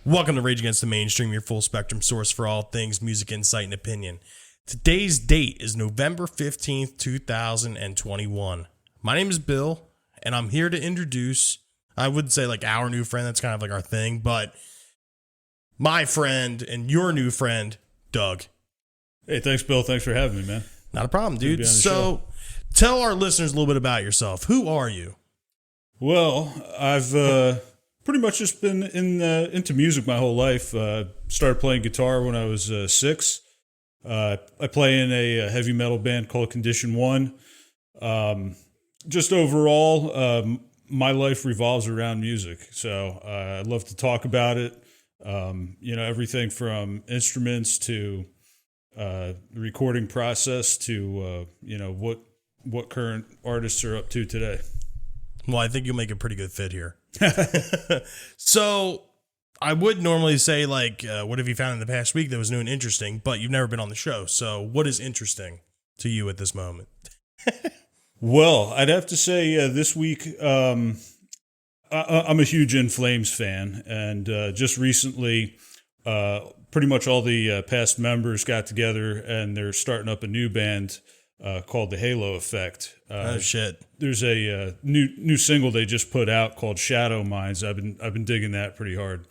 Welcome to Rage Against the Mainstream, your full spectrum source for all things music, insight, and opinion. Today's date is November 15th, 2021. My name is Bill, and I'm here to introduce, I would say like our new friend, that's kind of like our thing, but my friend and your new friend, Doug. Hey, thanks, Bill. Thanks for having me, man. Not a problem, dude. So tell our listeners a little bit about yourself. Who are you? Well, I've pretty much just been into music my whole life. Started playing guitar when I was 6. I play in a heavy metal band called Condition 1. Just overall, my life revolves around music. So I love to talk about it. Everything from instruments to the recording process to, what current artists are up to today. Well, I think you'll make a pretty good fit here. So I would normally say, like, what have you found in the past week that was new and interesting, but you've never been on the show. So what is interesting to you at this moment? Well, I'd have to say this week, I'm a huge In Flames fan. And just recently, pretty much all the past members got together and they're starting up a new band called The Halo Effect. Oh shit! There's a new single they just put out called Shadow Minds. I've been digging that pretty hard.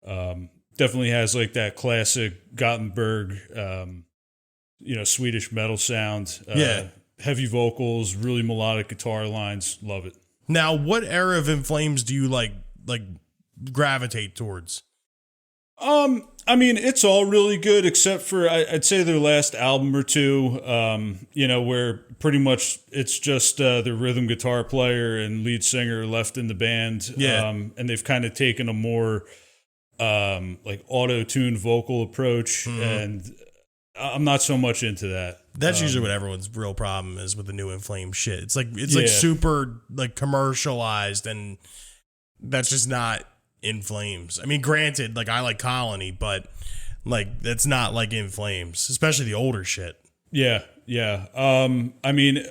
Definitely has like that classic Gothenburg, Swedish metal sound. Heavy vocals, really melodic guitar lines. Love it. Now, what era of In Flames do you like gravitate towards? I mean, it's all really good except for I'd say their last album or two, where pretty much it's just the rhythm guitar player and lead singer left in the band. Yeah. And they've kind of taken a more like auto-tuned vocal approach, and I'm not so much into that. That's usually what everyone's real problem is with the new In Flames shit. It's like super like commercialized, and that's just not In Flames. I mean, granted, like I like Colony, but like that's not like In Flames, especially the older shit. Yeah. I mean,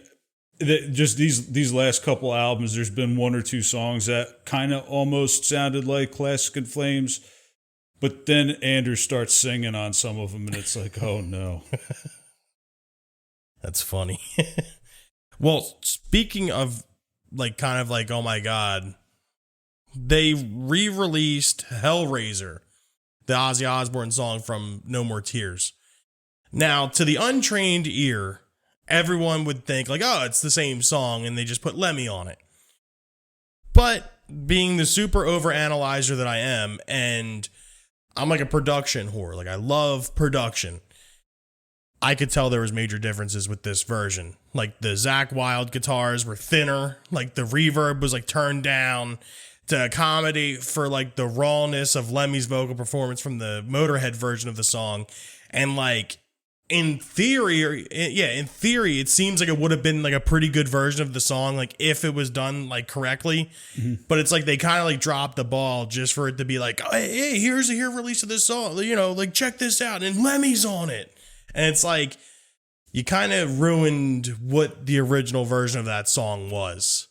just these last couple albums, there's been one or two songs that kind of almost sounded like classic In Flames, but then Anders starts singing on some of them, and it's like, oh no. That's funny. Well, speaking of like kind of like, oh my God, they re-released Hellraiser, the Ozzy Osbourne song from No More Tears. Now, to the untrained ear, everyone would think like, oh, it's the same song, and they just put Lemmy on it. But being the super overanalyzer that I am, and I'm like a production whore, like I love production, I could tell there was major differences with this version. Like the Zakk Wylde guitars were thinner, like the reverb was like turned down to accommodate for like the rawness of Lemmy's vocal performance from the Motorhead version of the song. And like in theory, it seems like it would have been like a pretty good version of the song, like if it was done like correctly. Mm-hmm. But it's like they kind of like dropped the ball just for it to be like, oh, hey, here's a release of this song, like check this out, and Lemmy's on it. And it's like you kind of ruined what the original version of that song was.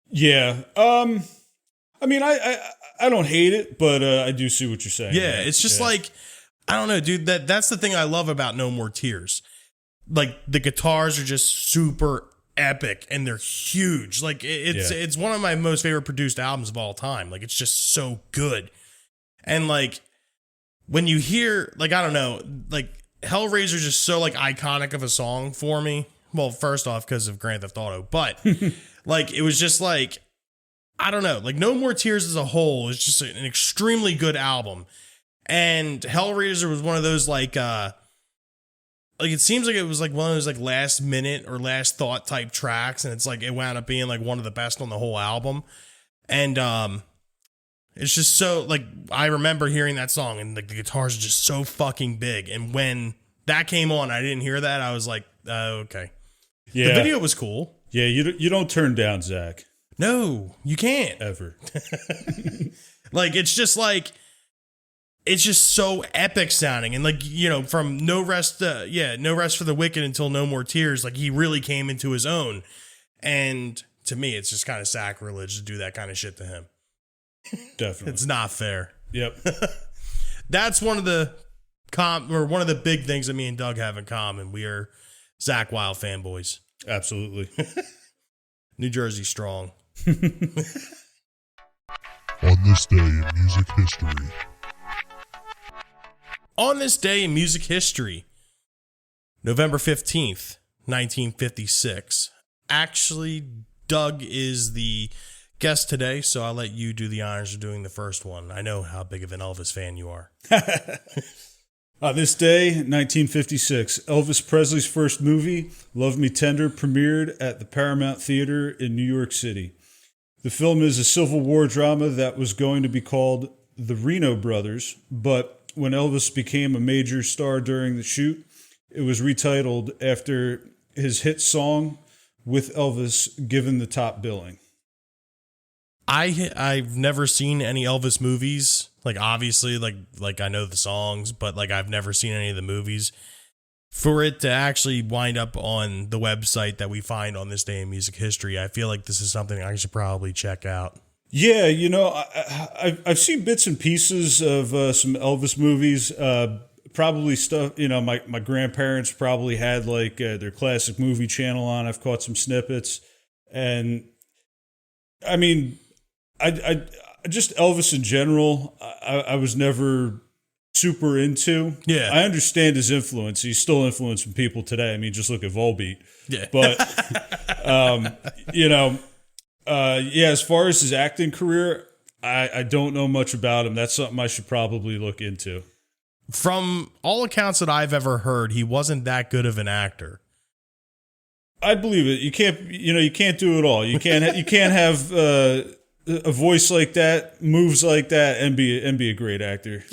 Yeah. I mean, I don't hate it, but I do see what you're saying. Yeah, it's just like, I don't know, dude. That's the thing I love about No More Tears. Like the guitars are just super epic and they're huge. Like it's one of my most favorite produced albums of all time. Like it's just so good. And like when you hear, like, I don't know, like Hellraiser is just so like iconic of a song for me. Well, first off, because of Grand Theft Auto, but like it was just like, I don't know, like No More Tears as a whole is just an extremely good album. And Hellraiser was one of those like like it seems like it was like one of those like last minute or last thought type tracks, and it's like it wound up being like one of the best on the whole album. And it's just so like I remember hearing that song and like the guitars are just so fucking big. And when that came on, I didn't hear that. I was like, okay. Yeah. The video was cool. Yeah, you don't turn down Zach. No, you can't. Ever. Like, it's just so epic sounding. And like, you know, from No Rest for the Wicked until No More Tears, like he really came into his own. And to me, it's just kind of sacrilege to do that kind of shit to him. Definitely. It's not fair. Yep. That's one of the big things that me and Doug have in common. We are Zach Wilde fanboys. Absolutely. New Jersey strong. On this day in music history. On this day in music history, November 15th, 1956. Actually, Doug is the guest today, so I'll let you do the honors of doing the first one. I know how big of an Elvis fan you are. On this day, 1956, Elvis Presley's first movie, Love Me Tender, premiered at the Paramount Theater in New York City. The film is a Civil War drama that was going to be called The Reno Brothers, but when Elvis became a major star during the shoot, it was retitled after his hit song with Elvis given the top billing. I've never seen any Elvis movies. Like, obviously, like I know the songs, but like I've never seen any of the movies. For it to actually wind up on the website that we find on this day in music history, I feel like this is something I should probably check out. Yeah, you know, I've seen bits and pieces of some Elvis movies. Probably stuff, you know, my grandparents probably had like their classic movie channel on. I've caught some snippets. And I mean, I just Elvis in general, I was never super into. Yeah. I understand his influence. He's still influencing people today. I mean, just look at Volbeat. Yeah. But, you know, as far as his acting career, I don't know much about him. That's something I should probably look into. From all accounts that I've ever heard, he wasn't that good of an actor. I believe it. You can't do it all. You can't have a voice like that, moves like that, and be a great actor.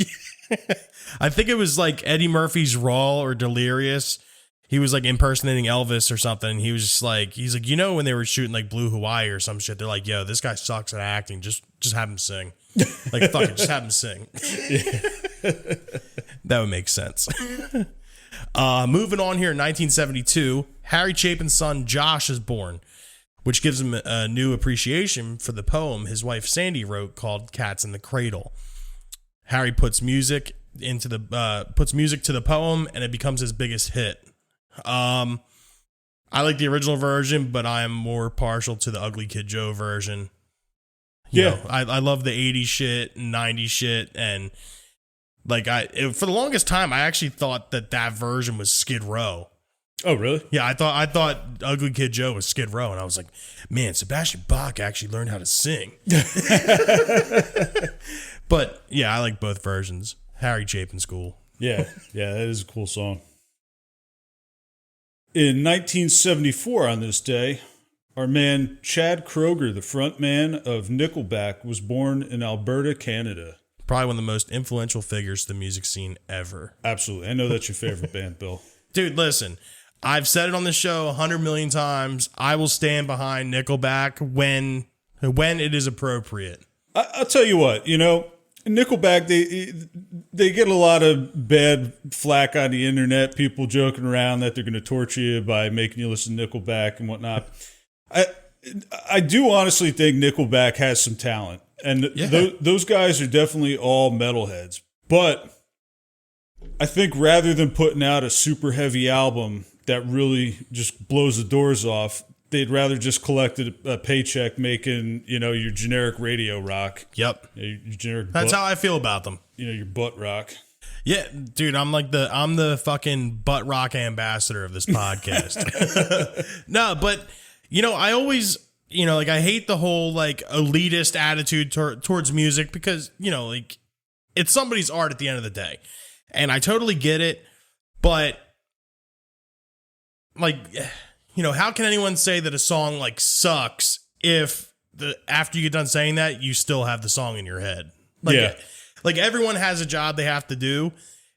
I think it was like Eddie Murphy's Raw or Delirious. He was like impersonating Elvis or something. He was just like, he's like, you know, when they were shooting like Blue Hawaii or some shit, they're like, yo, this guy sucks at acting. Just have him sing. Like, fuck it, just have him sing. That would make sense. Moving on here in 1972, Harry Chapin's son Josh is born, which gives him a new appreciation for the poem his wife Sandy wrote called Cats in the Cradle. Harry puts music to the poem, and it becomes his biggest hit. I like the original version, but I am more partial to the Ugly Kid Joe version. You know, I love the 80s shit and 90s shit, and like for the longest time, I actually thought that version was Skid Row. Oh, really? Yeah, I thought Ugly Kid Joe was Skid Row, and I was like, man, Sebastian Bach actually learned how to sing. But yeah, I like both versions. Harry Chapin's cool. Yeah, that is a cool song. In 1974, on this day, our man Chad Kroger, the frontman of Nickelback, was born in Alberta, Canada. Probably one of the most influential figures to the music scene ever. Absolutely. I know that's your favorite band, Bill. Dude, listen. I've said it on the show 100 million times. I will stand behind Nickelback when it is appropriate. I'll tell you what, you know, Nickelback, they get a lot of bad flack on the internet, people joking around that they're going to torture you by making you listen to Nickelback and whatnot. I do honestly think Nickelback has some talent, and those guys are definitely all metalheads. But I think rather than putting out a super heavy album that really just blows the doors off, they'd rather just collect a paycheck making, you know, your generic radio rock. Yep. Your generic That's how I feel about them. You know, your butt rock. Yeah, dude, I'm the fucking butt rock ambassador of this podcast. No, but you know, I always, you know, like I hate the whole like elitist attitude towards music because, you know, like it's somebody's art at the end of the day. And I totally get it, but like, how can anyone say that a song like sucks if after you get done saying that, you still have the song in your head? Like, yeah. Like everyone has a job they have to do,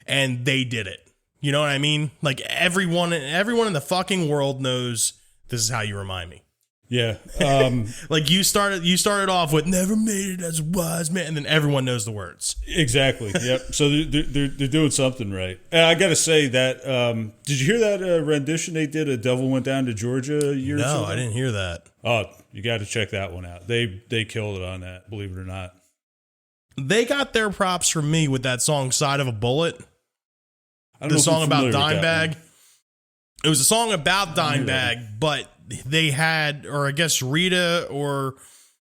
and they did it. You know what I mean? Like everyone in the fucking world knows this is how you remind me. Yeah. Like you started off with "never made it as a wise man," and then everyone knows the words. Exactly. Yep. So they're doing something right. And I got to say that. Did you hear that rendition they did? "A Devil Went Down to Georgia" a year or so? No, I didn't hear that. Oh, you got to check that one out. They killed it on that. Believe it or not. They got their props from me with that song "Side of a Bullet." The song about Dimebag. It was a song about Dimebag, but they had, or I guess Rita or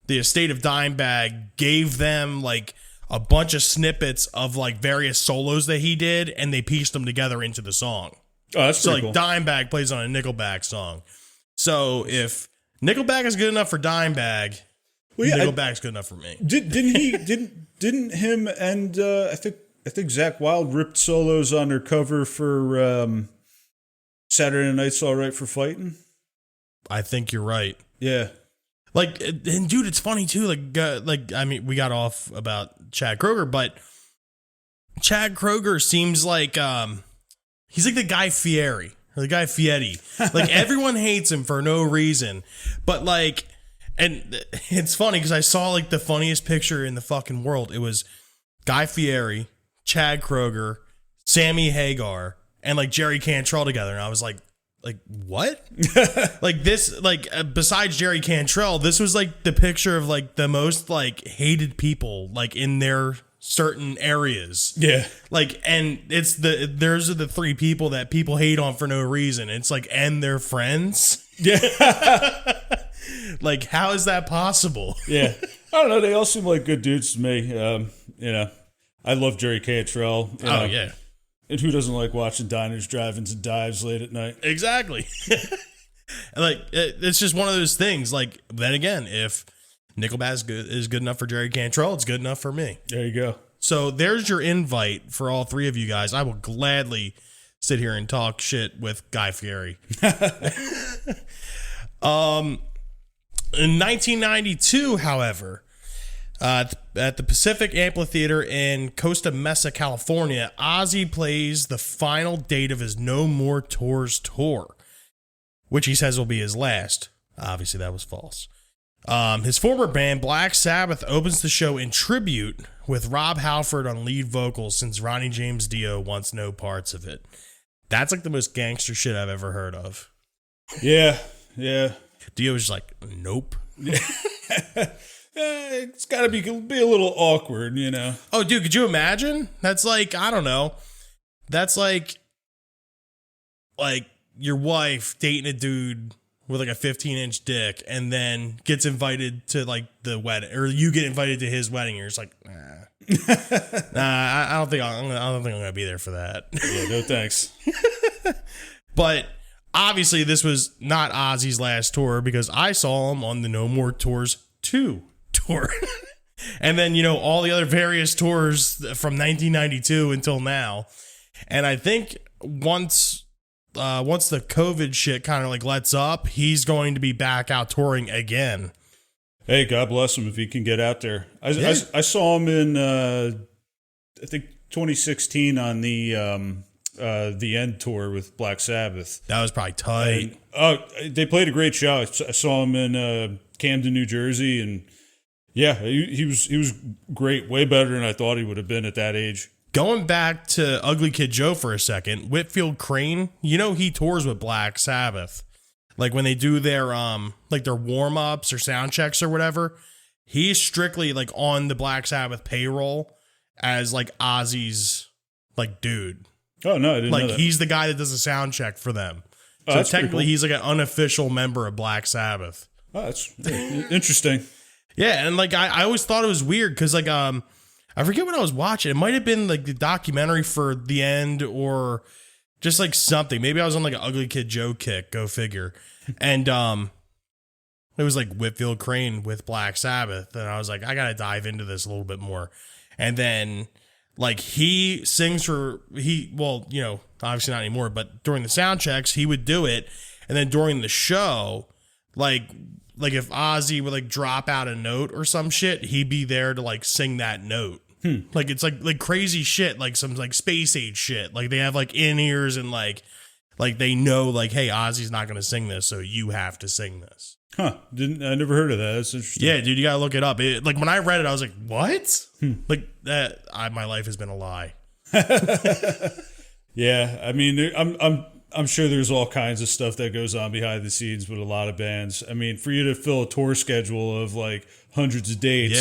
the estate of Dimebag gave them like a bunch of snippets of like various solos that he did, and they pieced them together into the song. Oh, that's so pretty like cool. Dimebag plays on a Nickelback song. So if Nickelback is good enough for Dimebag, Nickelback's good enough for me. Didn't him and I think Zakk Wylde ripped solos on their cover for Saturday Night's All Right for Fighting? I think you're right. Yeah. Like, and dude, it's funny too. Like I mean, we got off about Chad Kroger, but Chad Kroger seems like he's like the Guy Fieri or the Guy Fieri. Like everyone hates him for no reason, but like, and it's funny because I saw like the funniest picture in the fucking world. It was Guy Fieri, Chad Kroger, Sammy Hagar, and like Jerry Cantrell together, and I was like what? Like this, like besides Jerry Cantrell, this was like the picture of like the most like hated people like in their certain areas. Yeah. Like, and those are the three people that people hate on for no reason. It's like, and their friends. Yeah. Like, how is that possible? Yeah. I don't know. They all seem like good dudes to me. I love Jerry Cantrell. Oh, yeah. And who doesn't like watching diners, drive-ins, and dives late at night? Exactly. Like, it's just one of those things. Like, then again, if Nickelback is good enough for Jerry Cantrell, it's good enough for me. There you go. So there's your invite for all three of you guys. I will gladly sit here and talk shit with Guy Fieri. In 1992, however, at the Pacific Amphitheater in Costa Mesa, California, Ozzy plays the final date of his No More Tours tour, which he says will be his last. Obviously, that was false. His former band, Black Sabbath, opens the show in tribute with Rob Halford on lead vocals, since Ronnie James Dio wants no parts of it. That's like the most gangster shit I've ever heard of. Yeah, yeah. Dio was just like, nope. It's got to be a little awkward, you know? Oh, dude, could you imagine? That's like, I don't know. That's like your wife dating a dude with like a 15-inch dick and then gets invited to like the wedding, or you get invited to his wedding. You're just like, nah, I don't think I'm gonna be there for that. Yeah, no thanks. But obviously, this was not Ozzy's last tour, because I saw him on the No More Tours 2 tour. And then, all the other various tours from 1992 until now. And I think once the COVID shit kind of like lets up, he's going to be back out touring again. Hey, God bless him if he can get out there. I saw him in, I think 2016 on the End tour with Black Sabbath. That was probably tight. They played a great show. I saw him in Camden, New Jersey, and yeah, he was great. Way better than I thought he would have been at that age. Going back to Ugly Kid Joe for a second, Whitfield Crane, he tours with Black Sabbath. Like when they do their their warm-ups or sound checks or whatever, he's strictly like on the Black Sabbath payroll as like Ozzy's like dude. Oh no, I didn't know that. He's the guy that does the sound check for them. Oh, so technically he's like an unofficial member of Black Sabbath. Oh, that's interesting. Yeah, and like I always thought it was weird because like I forget what I was watching. It might have been like the documentary for The End or just like something. Maybe I was on like an Ugly Kid Joe kick, go figure. And it was like Whitfield Crane with Black Sabbath, and I was like, I gotta dive into this a little bit more. And then like he sings for obviously not anymore, but during the sound checks he would do it, and then during the show, like if Ozzy would like drop out a note or some shit, he'd be there to like sing that note. Like it's like crazy shit, like some like space age shit. Like they have like in-ears and like they know like, hey, Ozzy's not gonna sing this, so you have to sing this. I never heard of that. That's interesting. Yeah, dude, you gotta look it up. Like when I read it, I was like, what? Like that? My life has been a lie. Yeah, I mean, I'm sure there's all kinds of stuff that goes on behind the scenes with a lot of bands. I mean, for you to fill a tour schedule of like hundreds of dates,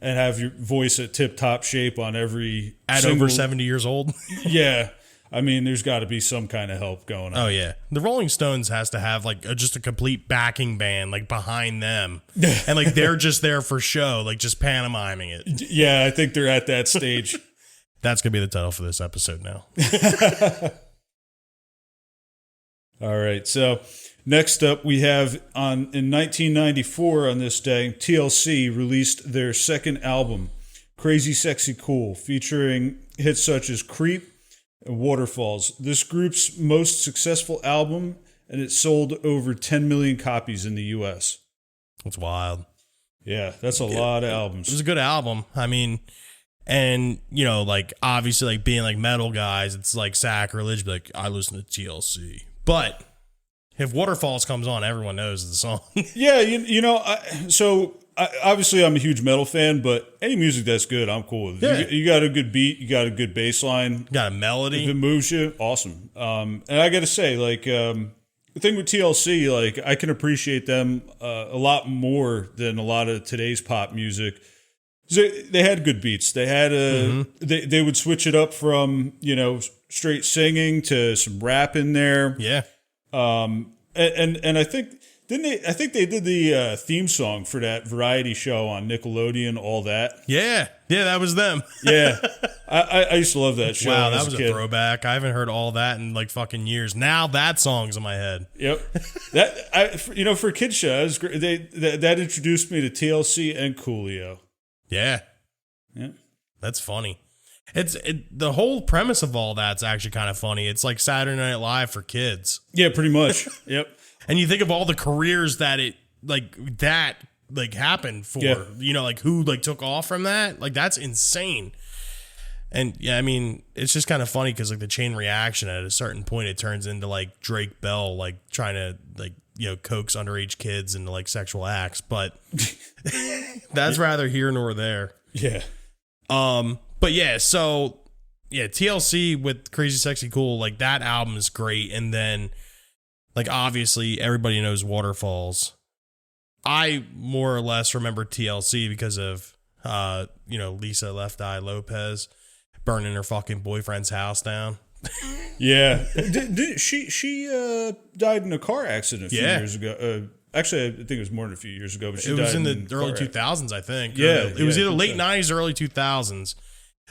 and have your voice at tip top shape on every over 70 years old. Yeah. I mean, there's got to be some kind of help going on. Oh, yeah. The Rolling Stones has to have, like, just a complete backing band, like, behind them. And, like, they're just there for show, like, just pantomiming it. Yeah, I think they're at that stage. That's going to be the title for this episode now. All right. So, next up, we have in 1994, on this day, TLC released their second album, Crazy Sexy Cool, featuring hits such as Creep, Waterfalls. This group's most successful album, and it sold over 10 million copies in the U.S. That's wild. Yeah, that's a lot of albums. It was a good album. I mean, and, you know, like, obviously, like, being, like, metal guys, it's, like, sacrilege, like, I listen to TLC. But if Waterfalls comes on, everyone knows the song. Yeah, obviously, I'm a huge metal fan, but any music that's good, I'm cool with. Yeah. You got a good beat, you got a good bass line. Got a melody. If it moves you, awesome. And I got to say, like, the thing with TLC, like, I can appreciate them a lot more than a lot of today's pop music. They had good beats. They had they would switch it up from, straight singing to some rap in there. Yeah. And I think... I think they did the theme song for that variety show on Nickelodeon, All That. Yeah, that was them. Yeah, I used to love that show. Wow, that was a throwback. I haven't heard All That in like fucking years. Now that song's in my head. Yep, for a kid show, that was great. That introduced me to TLC and Coolio. Yeah, that's funny. The whole premise of All That's actually kind of funny. It's like Saturday Night Live for kids. Yeah, pretty much. Yep. And you think of all the careers that happened for, like who like took off from that. Like that's insane. And yeah, I mean, it's just kind of funny because like the chain reaction at a certain point, it turns into like Drake Bell, like trying to like, coax underage kids into like sexual acts. But that's rather here nor there. Yeah. But yeah, so yeah, TLC with Crazy Sexy Cool, like that album is great. And then, like, obviously, everybody knows Waterfalls. I more or less remember TLC because of, Lisa Left Eye Lopez burning her fucking boyfriend's house down. Yeah. She died in a car accident a few years ago. Actually, I think it was more than a few years ago. But she died in the early 2000s, I think. Yeah. It was either late 90s or early 2000s.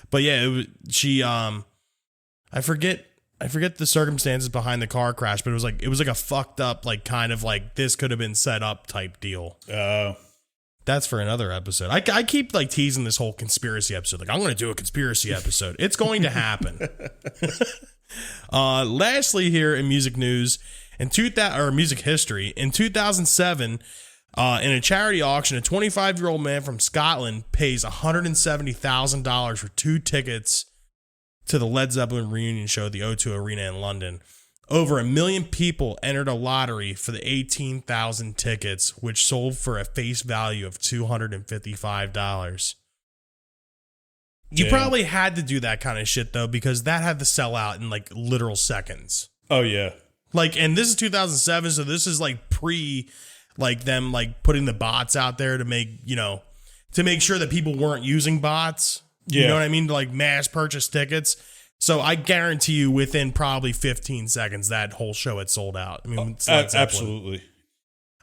But yeah, I forget the circumstances behind the car crash, but it was like a fucked up, like kind of like this could have been set up type deal. That's for another episode. I keep like teasing this whole conspiracy episode. Like I'm going to do a conspiracy episode. It's going to happen. Lastly, here in music news, music history, in 2007, in a charity auction, a 25-year-old man from Scotland pays $170,000 for 2 tickets to the Led Zeppelin reunion show at the O2 Arena in London. Over 1 million people entered a lottery for the 18,000 tickets, which sold for a face value of $255. You probably had to do that kind of shit, though, because that had to sell out in, like, literal seconds. Oh, yeah. Like, and this is 2007, so this is, like, like, them, like, putting the bots out there to make, to make sure that people weren't using bots. You know what I mean? To like mass purchase tickets. So I guarantee you within probably 15 seconds, that whole show had sold out. I mean, absolutely.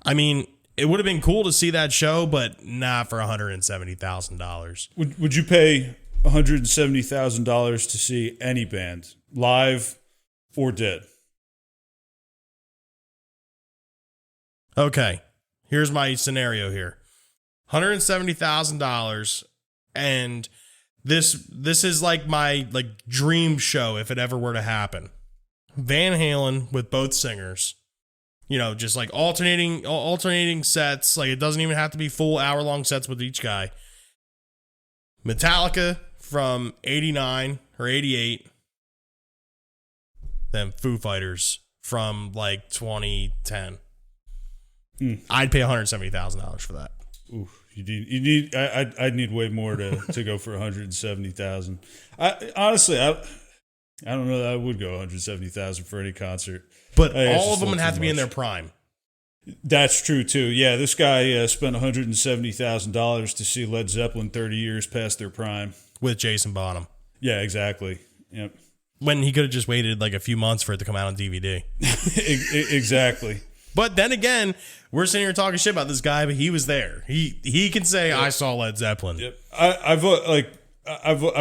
I mean, it would have been cool to see that show, but not for $170,000. Would you pay $170,000 to see any band, live or dead? Okay. Here's my scenario here. $170,000 and This is like my dream show if it ever were to happen. Van Halen with both singers. Just like alternating sets. Like, it doesn't even have to be full hour-long sets with each guy. Metallica from 89 or 88. Then Foo Fighters from 2010. I'd pay $170,000 for that. Ooh, I'd need way more to go for $170,000. Honestly, I don't know that I would go $170,000 for any concert. But all of them would have to be in their prime. That's true too. Yeah, this guy spent $170,000 to see Led Zeppelin 30 years past their prime with Jason Bonham. Yeah, exactly. Yep. When he could have just waited a few months for it to come out on DVD. Exactly. But then again, we're sitting here talking shit about this guy, but he was there. He can say, I saw Led Zeppelin. Yep. I've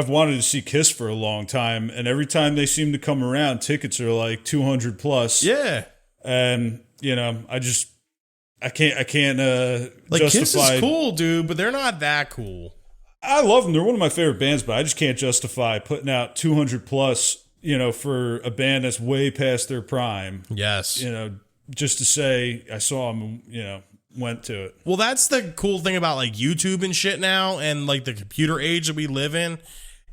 wanted to see Kiss for a long time, and every time they seem to come around, tickets are like 200 plus. Yeah. And I can't justify. Kiss is cool, dude, but they're not that cool. I love them. They're one of my favorite bands, but I just can't justify putting out 200 plus, for a band that's way past their prime. Yes. Just to say I saw them, went to it. Well, that's the cool thing about YouTube and shit now, and the computer age that we live in.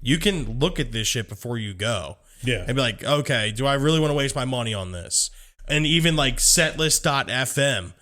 You can look at this shit before you go. Yeah. And be like, okay, do I really want to waste my money on this? And even setlist.fm,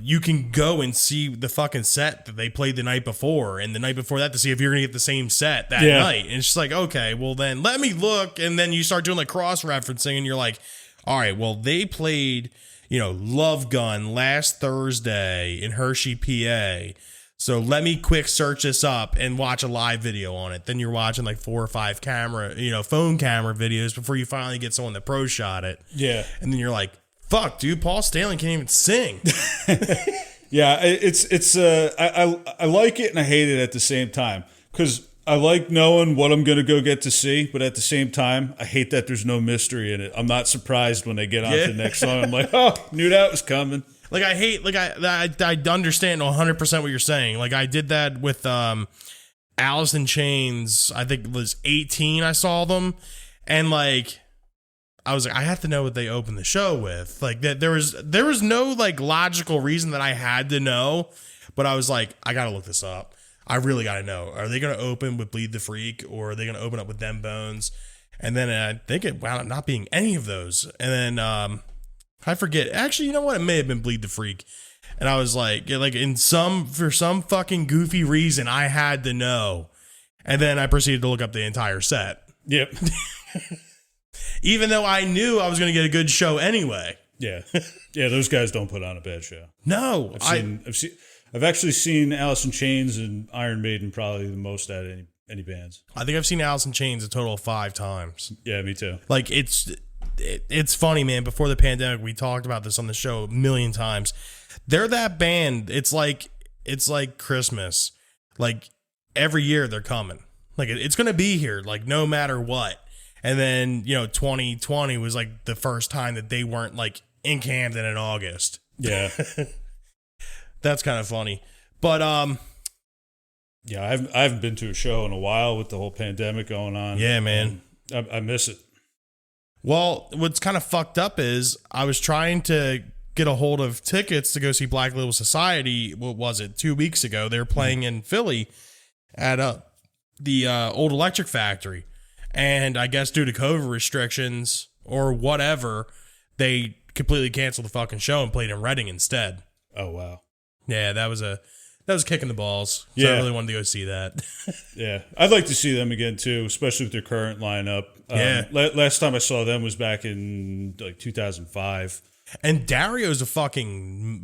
you can go and see the fucking set that they played the night before and the night before that to see if you're going to get the same set that night. And it's just okay, well then let me look. And then you start doing cross-referencing and you're like, all right, well they played, Love Gun last Thursday in Hershey, PA. So let me quick search this up and watch a live video on it. Then you're watching 4 or 5 camera, phone camera videos before you finally get someone that pro shot it. Yeah. And then you're like, fuck, dude, Paul Stanley can't even sing. Yeah, I like it and I hate it at the same time. Because I like knowing what I'm going to go get to see, but at the same time, I hate that there's no mystery in it. I'm not surprised when they get on to the next song. I'm like, oh, knew that was coming. I understand 100% what you're saying. I did that with Alice in Chains. I think it was 18 I saw them. And I was I have to know what they opened the show with. There was no logical reason that I had to know, but I was I got to look this up. I really got to know. Are they going to open with Bleed the Freak, or are they going to open up with Them Bones? And then I think it wound up not being any of those. And then I forget. Actually, you know what? It may have been Bleed the Freak. And I was for some fucking goofy reason, I had to know. And then I proceeded to look up the entire set. Yep. Even though I knew I was going to get a good show anyway. Yeah. Yeah, those guys don't put on a bad show. No. I've actually seen Alice in Chains and Iron Maiden probably the most out of any bands. I think I've seen Alice in Chains a total of 5 times. Yeah, me too. It's funny, man. Before the pandemic, we talked about this on the show a million times. They're that band. It's like Christmas. Every year they're coming. It's going to be here, no matter what. And then, 2020 was the first time that they weren't in Camden in August. Yeah. That's kind of funny. But yeah, I haven't been to a show in a while with the whole pandemic going on. Yeah, man. I miss it. Well, what's kind of fucked up is I was trying to get a hold of tickets to go see Black Label Society. What was it? 2 weeks ago. They were playing in Philly at the Old Electric Factory. And I guess due to COVID restrictions or whatever, they completely canceled the fucking show and played in Reading instead. Oh, wow. Yeah, that was a kick in the balls. So yeah. I really wanted to go see that. Yeah. I'd like to see them again, too, especially with their current lineup. Yeah. Last time I saw them was back in 2005. And Dario's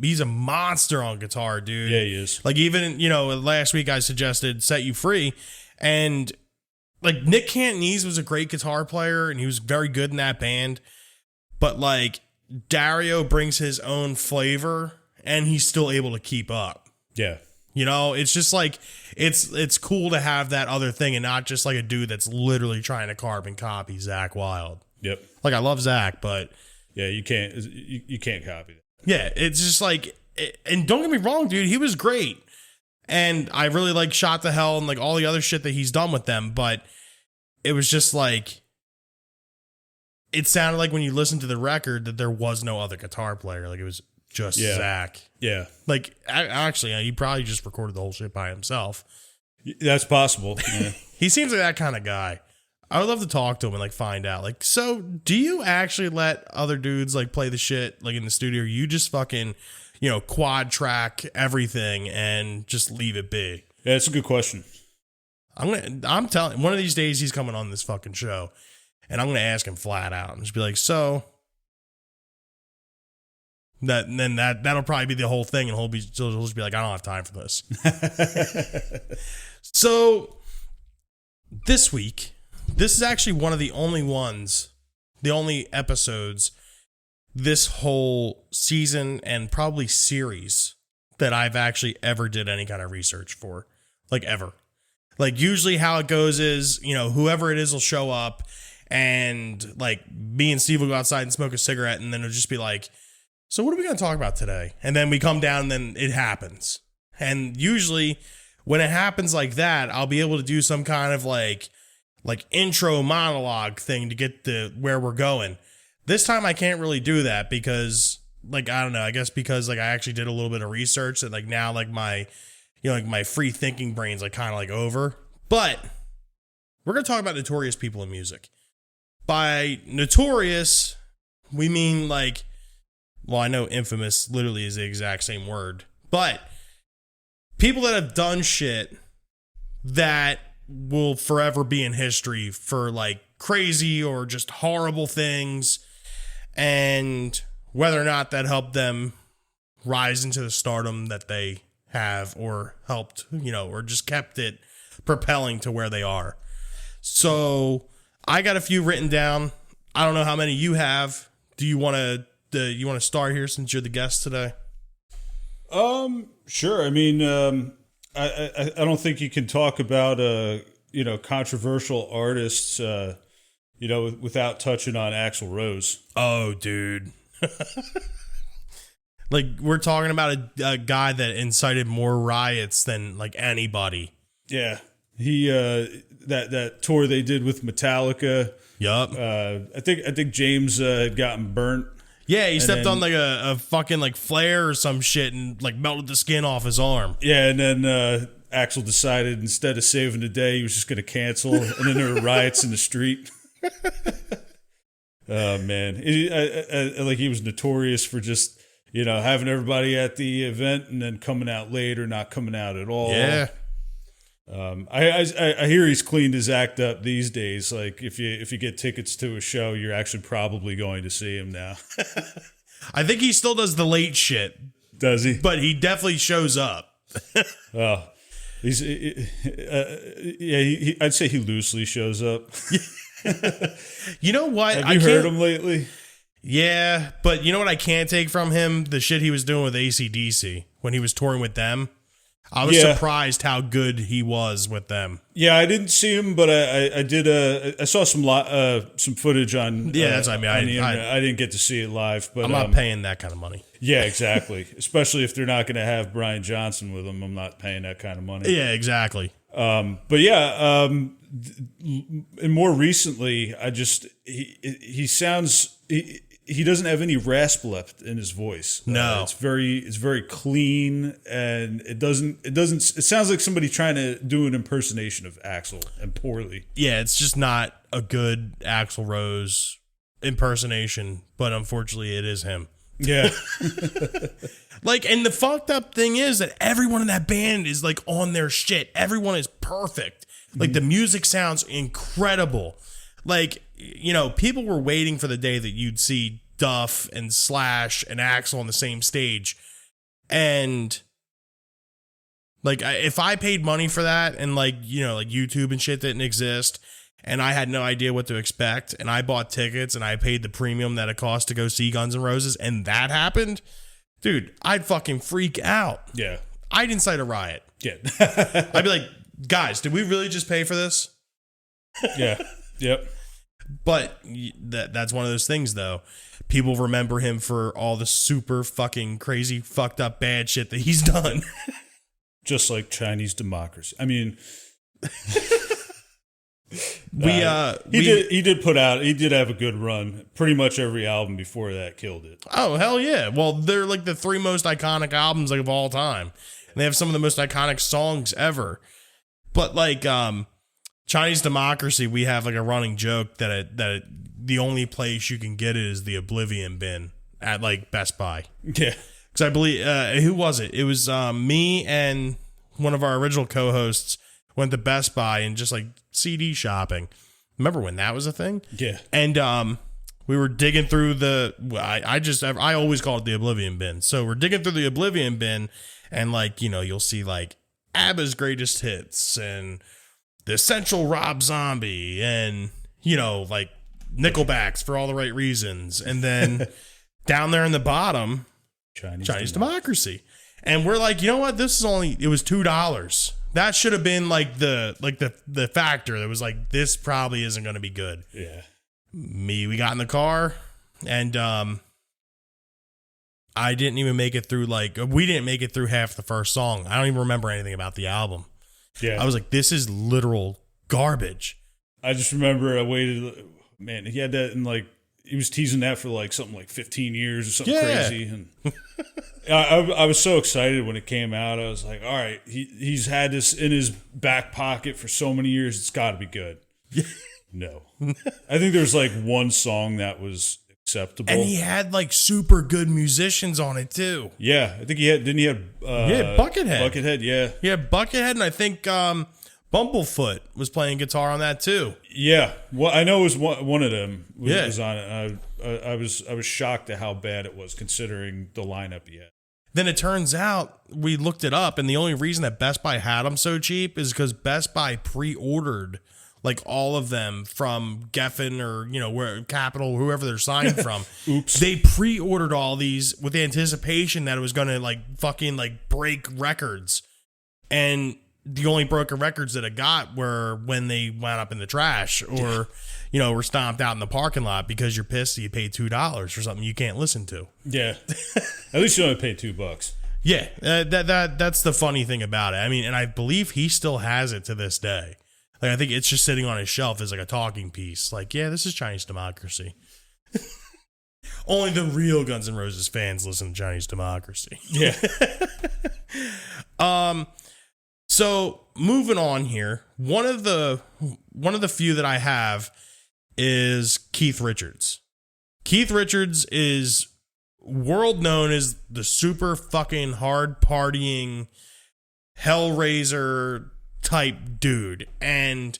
he's a monster on guitar, dude. Yeah, he is. Even, last week I suggested Set You Free, and Nick Cantonese was a great guitar player and he was very good in that band. But Dario brings his own flavor and he's still able to keep up. Yeah. It's just it's cool to have that other thing and not just a dude that's literally trying to carbon copy Zakk Wylde. Yep. I love Zakk, but yeah, you can't copy that. Yeah, it's just and don't get me wrong, dude, he was great. And I really like Shot to Hell and like all the other shit that he's done with them, but it was just like, it sounded like when you listen to the record that there was no other guitar player. Like it was just Zach. Yeah. Like actually, he probably just recorded the whole shit by himself. That's possible. Yeah. He seems like that kind of guy. I would love to talk to him and like find out. Like, so do you actually let other dudes like play the shit like in the studio? Or you just fucking, quad track everything and just leave it be? Yeah, it's a good question. I'm telling, one of these days he's coming on this fucking show. And I'm going to ask him flat out and just be like, so that'll probably be the whole thing. And he'll just be like, I don't have time for this. So this week, this is actually one of the only episodes this whole season and probably series that I've actually ever did any kind of research for, like ever. Like usually how it goes is, whoever it is will show up. And like me and Steve will go outside and smoke a cigarette, and then it'll just be like, so what are we going to talk about today? And then we come down and then it happens. And usually when it happens like that, I'll be able to do some kind of like intro monologue thing to get to where we're going. This time I can't really do that because like, I don't know, I guess because like I actually did a little bit of research and like now like my, like my free thinking brain's like kind of like over. But we're going to talk about notorious people in music. By notorious, we mean like, well, I know infamous literally is the exact same word, but people that have done shit that will forever be in history for like crazy or just horrible things, and whether or not that helped them rise into the stardom that they have or helped, or just kept it propelling to where they are. So I got a few written down. I don't know how many you have. Do you want to start here since you're the guest today? Sure. I mean, I don't think you can talk about controversial artists without touching on Axel Rose. Oh, dude. Like we're talking about a guy that incited more riots than like anybody. Yeah. He that tour they did with Metallica. Yup. I think James had gotten burnt. Yeah, he stepped on like a fucking like flare or some shit and like melted the skin off his arm. Yeah, and then Axel decided instead of saving the day, he was just going to cancel. And then there were riots in the street. Oh man, like he was notorious for just having everybody at the event and then coming out late or not coming out at all. Yeah. I hear he's cleaned his act up these days. Like if you get tickets to a show, you're actually probably going to see him now. I think he still does the late shit. Does he? But he definitely shows up. Oh, I'd say he loosely shows up. You know what? Have you heard him lately? Yeah, but you know what I can't take from him? The shit he was doing with AC/DC when he was touring with them. I was surprised how good he was with them. Yeah, I didn't see him, but I did. I saw some footage on. Yeah, that's what I mean. I didn't get to see it live, but I'm not paying that kind of money. Yeah, exactly. Especially if they're not going to have Brian Johnson with them, I'm not paying that kind of money. Yeah, exactly. But yeah, and more recently, he sounds. He doesn't have any rasp left in his voice. No, it's very clean, and it sounds like somebody trying to do an impersonation of Axl and poorly. Yeah, it's just not a good Axl Rose impersonation, but unfortunately it is him. Yeah. Like, and the fucked up thing is that everyone in that band is like on their shit. Everyone is perfect. Like the music sounds incredible. Like, people were waiting for the day that you'd see Duff and Slash and Axl on the same stage. And like, if I paid money for that and like, like YouTube and shit didn't exist and I had no idea what to expect and I bought tickets and I paid the premium that it cost to go see Guns N' Roses and that happened, dude, I'd fucking freak out. Yeah. I'd incite a riot. Yeah. I'd be like, guys, did we really just pay for this? Yeah. Yep. But that's one of those things, though. People remember him for all the super fucking crazy, fucked up, bad shit that he's done. just like Chinese democracy. I mean, he did have a good run. Pretty much every album before that killed it. Oh, hell yeah. Well, they're like the 3 most iconic albums like of all time. And they have some of the most iconic songs ever. But like Chinese democracy, we have like a running joke that the only place you can get it is the Oblivion bin at like Best Buy. Yeah. Because I believe, who was it? It was me and one of our original co-hosts went to Best Buy and just like CD shopping. Remember when that was a thing? Yeah. And we were digging through I always call it the Oblivion bin. So we're digging through the Oblivion bin and like, you know, you'll see like ABBA's greatest hits and the Essential Rob Zombie and, you know, like Nickelback's For All the Right Reasons. And then down there in the bottom, Chinese democracy. And we're like, you know what? It was $2. That should have been like the factor that was like, this probably isn't going to be good. Yeah. We got in the car and I didn't even make it through we didn't make it through half the first song. I don't even remember anything about the album. Yeah. I was like, this is literal garbage. I just remember I waited, man, he had that in like, he was teasing that for like something like 15 years or something crazy. And I was so excited when it came out. I was like, all right, he's had this in his back pocket for so many years. It's got to be good. No. I think there's like one song that was acceptable. And he had like super good musicians on it too. Yeah. I think didn't he have Buckethead. Buckethead, yeah. Yeah, Buckethead, and I think Bumblefoot was playing guitar on that too. Yeah. Well, I know it was one of them was on it. I was shocked at how bad it was considering the lineup he had. Then it turns out we looked it up, and the only reason that Best Buy had them so cheap is because Best Buy pre-ordered like all of them from Geffen or, you know, where Capitol, whoever they're signed from. Oops. They pre-ordered all these with the anticipation that it was going to like fucking like break records. And the only broken records that it got were when they wound up in the trash or, you know, were stomped out in the parking lot because you're pissed that you paid $2 for something you can't listen to. Yeah. At least you only paid $2. Yeah. That's the funny thing about it. I mean, and I believe he still has it to this day. Like, I think it's just sitting on his shelf as like a talking piece. Like, yeah, this is Chinese democracy. Only the real Guns N' Roses fans listen to Chinese democracy. Yeah. So moving on here, one of the few that I have is Keith Richards. Keith Richards is world known as the super fucking hard partying Hellraiser type dude, and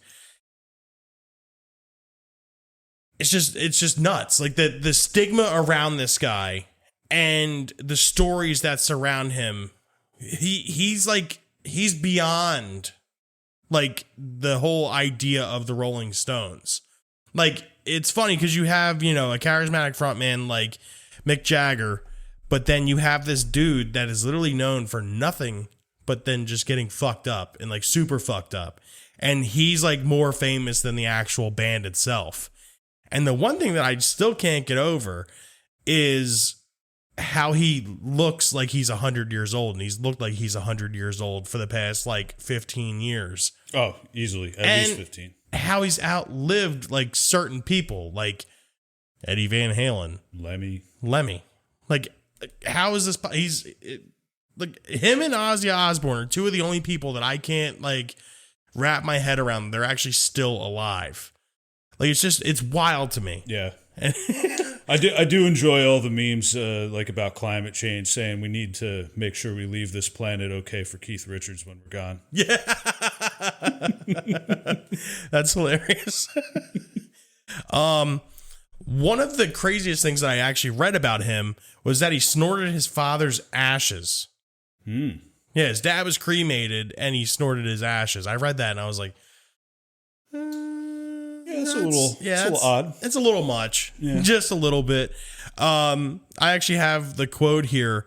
it's just nuts. Like the stigma around this guy and the stories that surround him. He's beyond like the whole idea of the Rolling Stones. Like, it's funny because you have, you know, a charismatic frontman like Mick Jagger, but then you have this dude that is literally known for nothing but then just getting fucked up and like super fucked up. And he's like more famous than the actual band itself. And the one thing that I still can't get over is how he looks like he's 100 years old, and he's looked like he's 100 years old for the past like 15 years. Oh, easily. At least 15. How he's outlived like certain people like Eddie Van Halen, Lemmy. Like, how is this? Like, him and Ozzy Osbourne are two of the only people that I can't like wrap my head around. They're actually still alive. Like, it's wild to me. Yeah. I do enjoy all the memes like about climate change saying we need to make sure we leave this planet okay for Keith Richards when we're gone. Yeah. That's hilarious. One of the craziest things that I actually read about him was that he snorted his father's ashes. Yeah, his dad was cremated and he snorted his ashes. I read that and I was like, it's a little odd. It's a little much. Yeah. Just a little bit. I actually have the quote here.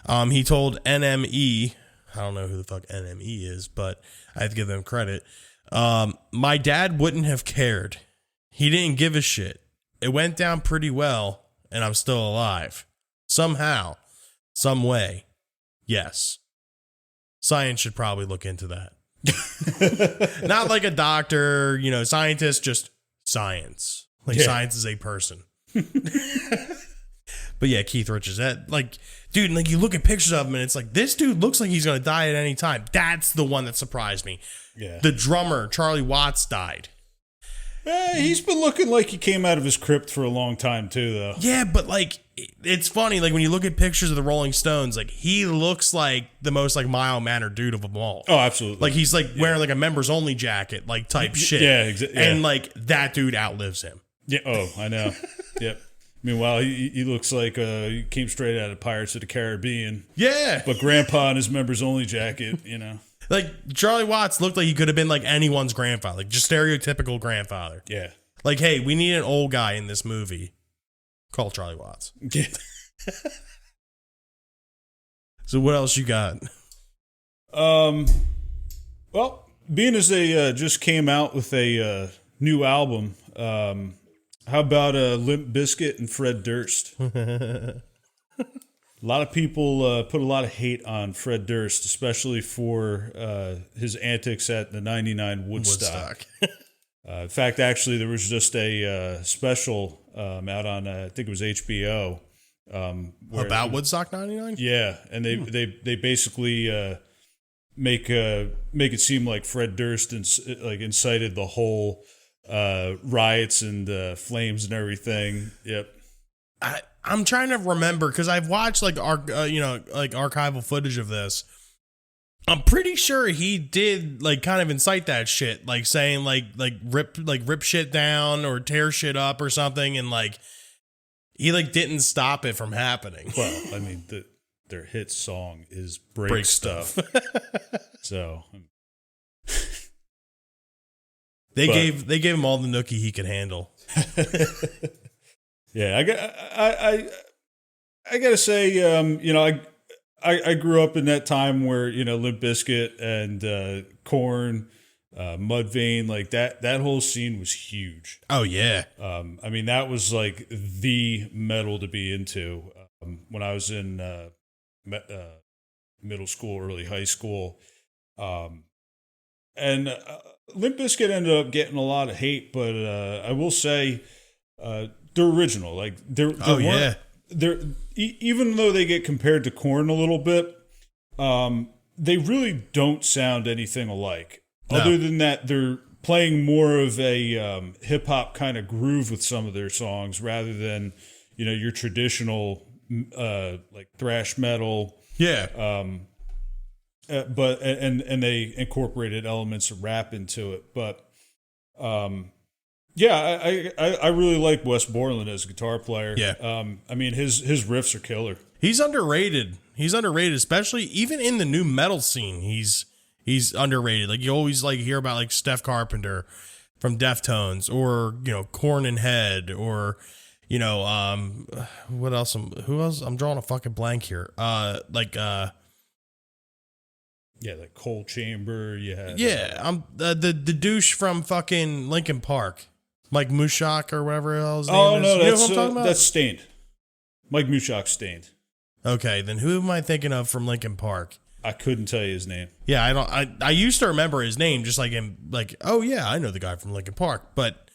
He told NME, I don't know who the fuck NME is, but I have to give them credit. My dad wouldn't have cared. He didn't give a shit. It went down pretty well, and I'm still alive. Somehow, some way. Yes. Science should probably look into that. Not like a doctor, scientist, just science. Like science is a person. But yeah, Keith Richards, dude, like you look at pictures of him and it's like, this dude looks like he's going to die at any time. That's the one that surprised me. Yeah. The drummer, Charlie Watts, died. He's been looking like he came out of his crypt for a long time too, though. Yeah, but like, it's funny. Like when you look at pictures of the Rolling Stones, like he looks like the most like mild-mannered dude of them all. Oh, absolutely. Like he's like wearing like a members only jacket, like type shit. Yeah, exactly. And like that dude outlives him. Yeah. Oh, I know. Yep. Meanwhile, he looks like he came straight out of Pirates of the Caribbean. Yeah. But grandpa in his members only jacket, Like Charlie Watts looked like he could have been like anyone's grandfather, like just stereotypical grandfather. Yeah. Like, hey, we need an old guy in this movie. Call Charlie Watts. Yeah. So what else you got? Well, being as they just came out with a new album, how about Limp Bizkit and Fred Durst? A lot of people put a lot of hate on Fred Durst, especially for his antics at the '99 Woodstock. In fact, actually, there was just a special out on, I think it was HBO. About Woodstock '99? Yeah, and they basically make it seem like Fred Durst incited the whole riots and flames and everything. Yep. I'm trying to remember because I've watched like archival footage of this. I'm pretty sure he did like kind of incite that shit, like saying like rip shit down or tear shit up or something, and like he like didn't stop it from happening. Well, I mean their hit song is Break Stuff. So they gave him all the nookie he could handle. Yeah, I gotta say, I grew up in that time where Limp Bizkit and Korn, Mudvayne, like that whole scene was huge. Oh yeah. I mean that was like the metal to be into when I was in middle school, early high school, and Limp Bizkit ended up getting a lot of hate, but I will say. They're original, like they're even though they get compared to Korn a little bit, they really don't sound anything alike. No. Other than that, they're playing more of a hip hop kind of groove with some of their songs, rather than your traditional like thrash metal. Yeah. But they incorporated elements of rap into it, but. Yeah, I really like Wes Borland as a guitar player. Yeah. I mean, his riffs are killer. He's underrated. He's underrated, especially even in the new metal scene. He's underrated. Like you always like hear about like Steph Carpenter from Deftones, or Korn and Head, or what else? Who else? I'm drawing a fucking blank here. Like Coal Chamber. Yeah. The douche from fucking Linkin Park. Mike Mushak or whatever his name is. Oh, no, you know what I'm talking about? That's Stained. Mike Mushak's Stained. Okay, then who am I thinking of from Linkin Park? I couldn't tell you his name. Yeah, I used to remember his name, just like him, like, oh yeah, I know the guy from Linkin Park. But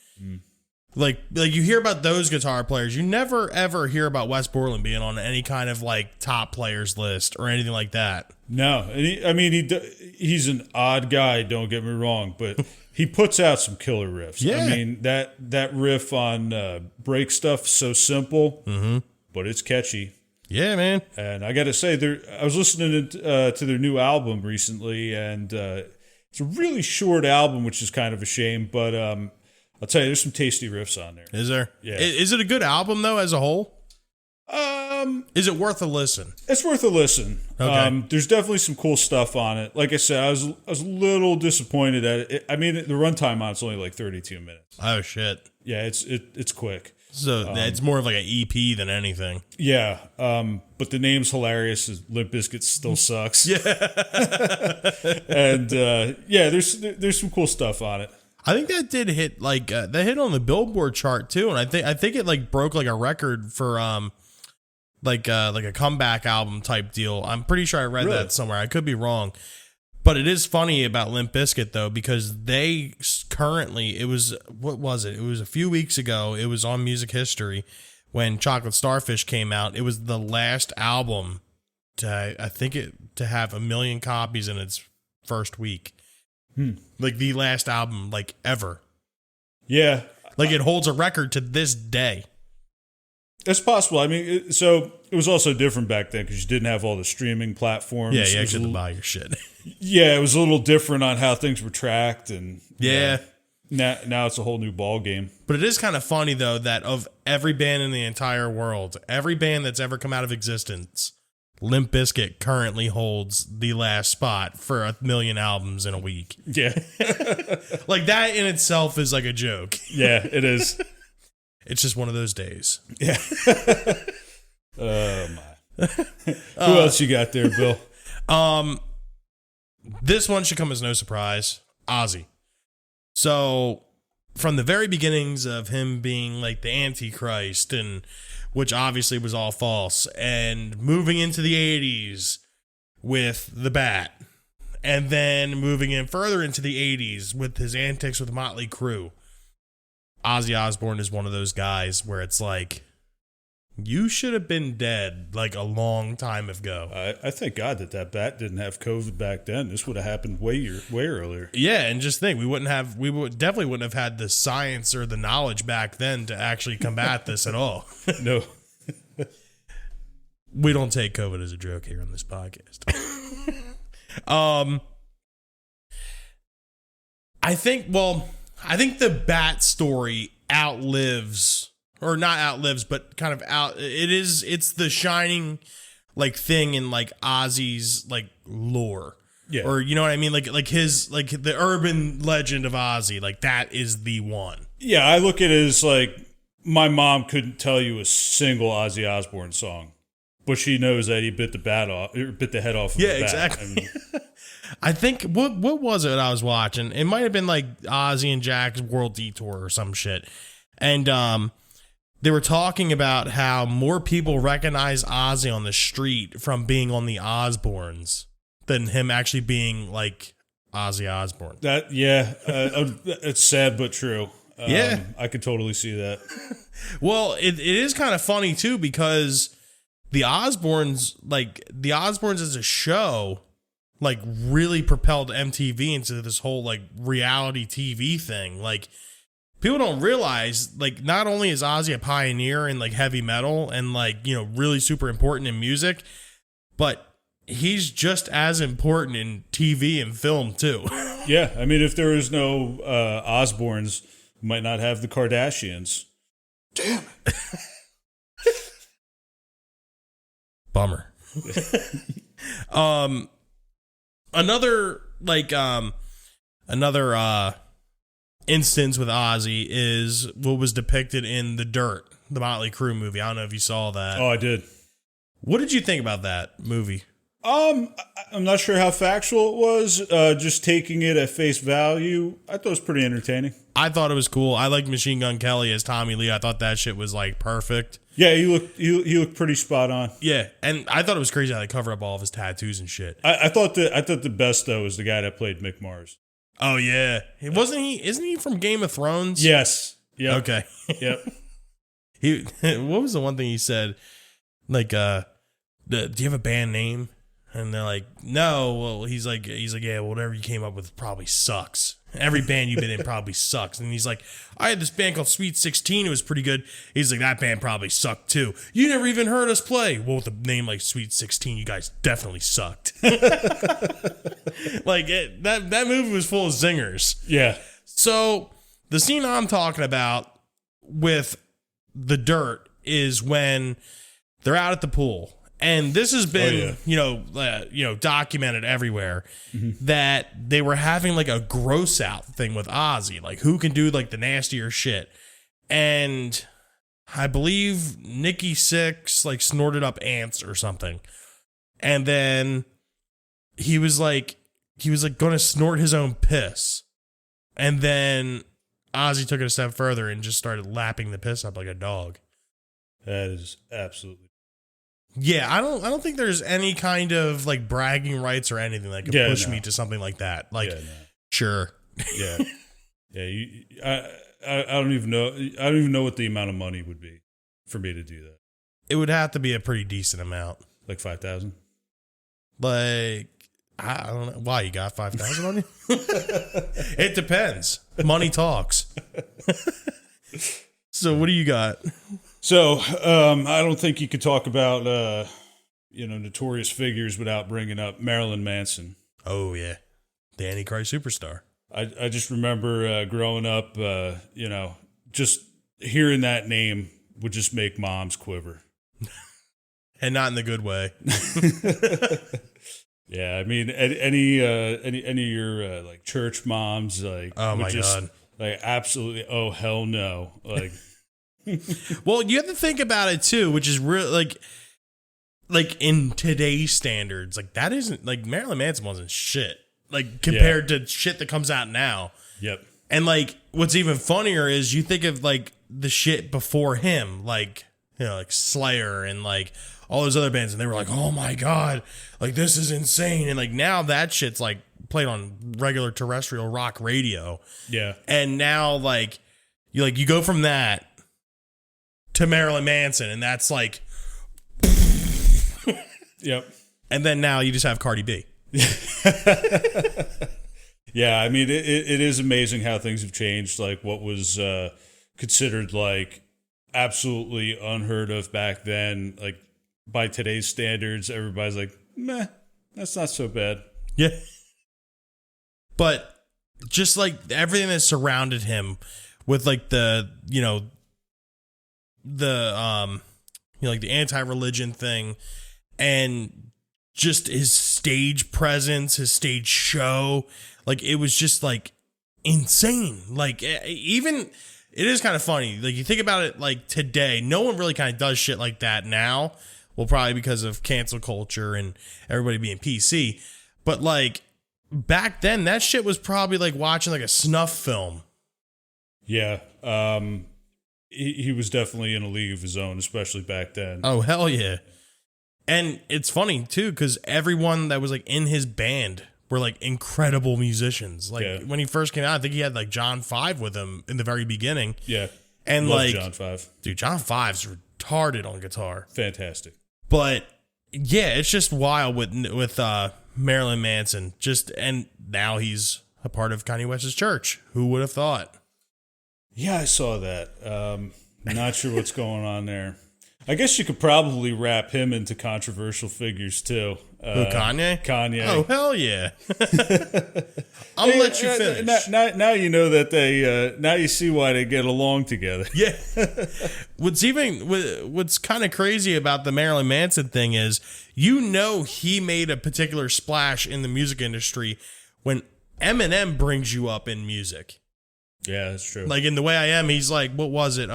like you hear about those guitar players, you never ever hear about Wes Borland being on any kind of like top players list or anything like that. No, he's an odd guy. Don't get me wrong, but he puts out some killer riffs. Yeah. I mean that riff on Break Stuff, so simple, but it's catchy. Yeah, man. And I got to say, I was listening to their new album recently, and it's a really short album, which is kind of a shame. But I'll tell you, there's some tasty riffs on there. Is there? Yeah. Is it a good album though, as a whole? Is it worth a listen? It's worth a listen. Okay. There's definitely some cool stuff on it. Like I said, I was a little disappointed at it. I mean, the runtime on it's only like 32 minutes. Oh shit. Yeah, it's quick. So it's more of like an EP than anything. Yeah, but the name's hilarious. Limp Bizkit still sucks. Yeah. And there's some cool stuff on it. I think that did hit that hit on the Billboard chart too, and I think it like broke like a record for like a comeback album type deal. I'm pretty sure I read Really? that somewhere. I could be wrong, But it is funny about Limp Bizkit, though, because they currently, what was it? It was a few weeks ago. It was on Music History when Chocolate Starfish came out. It was the last album to have 1 million copies in its first week. Like the last album, like ever. Yeah. Like it holds a record to this day. It's possible. I mean, so it was also different back then because you didn't have all the streaming platforms. Yeah, you actually had to buy your shit. Yeah, it was a little different on how things were tracked, and yeah, now it's a whole new ball game. But it is kind of funny though that of every band in the entire world, every band that's ever come out of existence, Limp Bizkit currently holds the last spot for 1 million albums in a week. Yeah, like that in itself is like a joke. Yeah, it is. It's just one of those days. Yeah. Oh my. Who else you got there, Bill? This one should come as no surprise. Ozzy. So from the very beginnings of him being like the Antichrist, and which obviously was all false, and moving into the 80s with the Bat, and then moving in further into the 80s with his antics with Motley Crue. Ozzy Osbourne is one of those guys where it's like, you should have been dead like a long time ago. I thank God that Bat didn't have COVID back then. This would have happened way earlier. Yeah, and just think, we definitely wouldn't have had the science or the knowledge back then to actually combat this at all. No. We don't take COVID as a joke here on this podcast. I think the Bat story but kind of it's the shining like thing in like Ozzy's like lore. Yeah. Or you know what I mean? Like his, like the urban legend of Ozzy, like that is the one. Yeah, I look at it as like my mom couldn't tell you a single Ozzy Osbourne song, but she knows that he bit the head off of the Bat. Yeah, exactly. I mean, I think what was it I was watching? It might have been like Ozzy and Jack's World Detour or some shit. And they were talking about how more people recognize Ozzy on the street from being on the Osbournes than him actually being like Ozzy Osbourne. It's sad but true. Yeah, I could totally see that. Well, it is kind of funny too because the Osbournes as a show, like really propelled MTV into this whole like reality TV thing. Like people don't realize, like, not only is Ozzy a pioneer in like heavy metal and like, you know, really super important in music, but he's just as important in TV and film too. Yeah, I mean, if there was no Osbournes, we might not have the Kardashians. Damn it. Bummer. Another instance with Ozzy is what was depicted in The Dirt, the Motley Crue movie. I don't know if you saw that. Oh, I did. What did you think about that movie? I'm not sure how factual it was. Just taking it at face value, I thought it was pretty entertaining. I thought it was cool. I liked Machine Gun Kelly as Tommy Lee. I thought that shit was like perfect. Yeah, he looked pretty spot on. Yeah, and I thought it was crazy how they covered up all of his tattoos and shit. I thought the best though was the guy that played Mick Mars. Oh yeah, isn't he from Game of Thrones? Yes. Yeah. Okay. Yep. What was the one thing he said? Like, do you have a band name? And they're like, no. Well, he's like, yeah, whatever you came up with probably sucks. Every band you've been in probably sucks. And he's like, I had this band called Sweet 16. It was pretty good. He's like, that band probably sucked too. You never even heard us play. Well, with a name like Sweet 16, you guys definitely sucked. Like that movie was full of zingers. Yeah. So the scene I'm talking about with The Dirt is when they're out at the pool. And this has been, documented everywhere that they were having like a gross out thing with Ozzy, like who can do like the nastier shit. And I believe Nikki Sixx like snorted up ants or something. And then he was like going to snort his own piss. And then Ozzy took it a step further and just started lapping the piss up like a dog. That is absolutely. Yeah, I don't think there's any kind of like bragging rights or anything that could push me to something like that. Like, sure. Yeah. Yeah. I don't even know. I don't even know what the amount of money would be for me to do that. It would have to be a pretty decent amount. Like 5,000? Like, I don't know. Why, you got 5,000 on you? It depends. Money talks. So what do you got? So I don't think you could talk about, notorious figures without bringing up Marilyn Manson. Oh, yeah. The Antichrist superstar. I just remember growing up, just hearing that name would just make moms quiver. And not in the good way. Yeah, I mean, any of your like church moms, like, oh my God, like absolutely, oh hell no, like. Well, you have to think about it too, which is real, like in today's standards, like that isn't like Marilyn Manson wasn't shit, like compared to shit that comes out now. Yep. And like, what's even funnier is you think of like the shit before him, like, you know, like Slayer and like all those other bands, and they were like, oh my God, like this is insane. And like now that shit's like played on regular terrestrial rock radio. Yeah. And now like you go from that to Marilyn Manson, and that's like, yep. And then now you just have Cardi B. Yeah, I mean, it is amazing how things have changed. Like what was considered like absolutely unheard of back then, like by today's standards, everybody's like, meh, that's not so bad. Yeah. But just like everything that surrounded him with like the like the anti-religion thing, and just his stage presence, his stage show, like it was just like insane. Like even it is kind of funny. Like you think about it, like today, no one really kind of does shit like that now. Well, probably because of cancel culture and everybody being PC. But like back then, that shit was probably like watching like a snuff film. Yeah. He was definitely in a league of his own, especially back then. Oh, hell yeah. And it's funny, too, because everyone that was like in his band were like incredible musicians. Like when he first came out, I think he had like John 5 with him in the very beginning. Yeah. And love like John 5. Dude, John 5's retarded on guitar. Fantastic. But yeah, it's just wild with Marilyn Manson. And now he's a part of Kanye West's church. Who would have thought? Yeah, I saw that. Not sure what's going on there. I guess you could probably wrap him into controversial figures too. Who, Kanye? Kanye. Oh, hell yeah. I'll let you finish. Now you know that they, now you see why they get along together. Yeah. What's kind of crazy about the Marilyn Manson thing is, he made a particular splash in the music industry when Eminem brings you up in music. Yeah, that's true. Like in The Way I Am, he's like, what was it?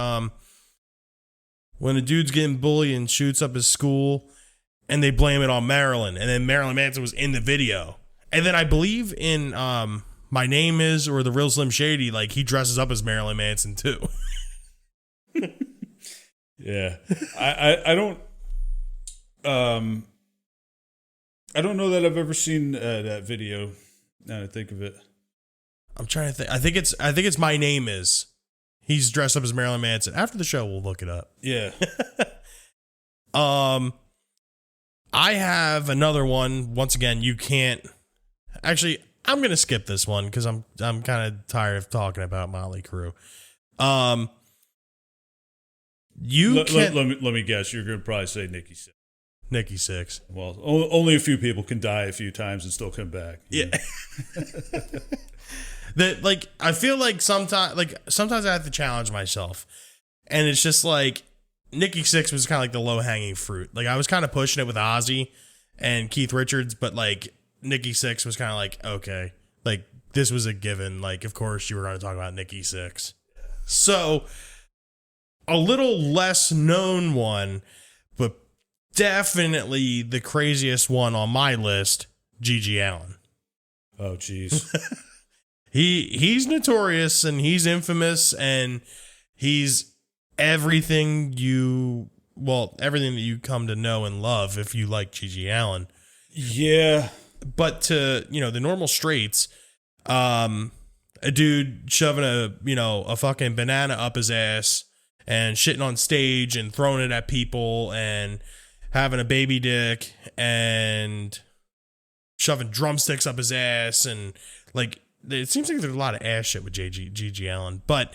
When a dude's getting bullied and shoots up his school, and they blame it on Marilyn, and then Marilyn Manson was in the video. And then I believe in My Name Is, or The Real Slim Shady, like he dresses up as Marilyn Manson too. Yeah. I don't know that I've ever seen that video, now that I think of it. I'm trying to think. I think it's My Name Is. He's dressed up as Marilyn Manson. After the show, we'll look it up. Yeah. I have another one. Once again, you can't. Actually, I'm gonna skip this one because I'm kind of tired of talking about Motley Crue. Let me guess. You're gonna probably say Nikki Sixx. Nikki Sixx. Well, only a few people can die a few times and still come back. Yeah. That like I feel like sometimes I have to challenge myself, and it's just like Nikki Sixx was kind of like the low hanging fruit. Like I was kind of pushing it with Ozzy and Keith Richards, but like Nikki Sixx was kind of like, okay, like this was a given. Like of course you were going to talk about Nikki Sixx. So a little less known one, but definitely the craziest one on my list, Gigi Allen. Oh geez. He's notorious and he's infamous and he's everything you everything that you come to know and love if you like Gigi Allen. Yeah. But to, the normal straights, a dude shoving a fucking banana up his ass and shitting on stage and throwing it at people and having a baby dick and shoving drumsticks up his ass, and like it seems like there's a lot of ass shit with Gigi Allen, but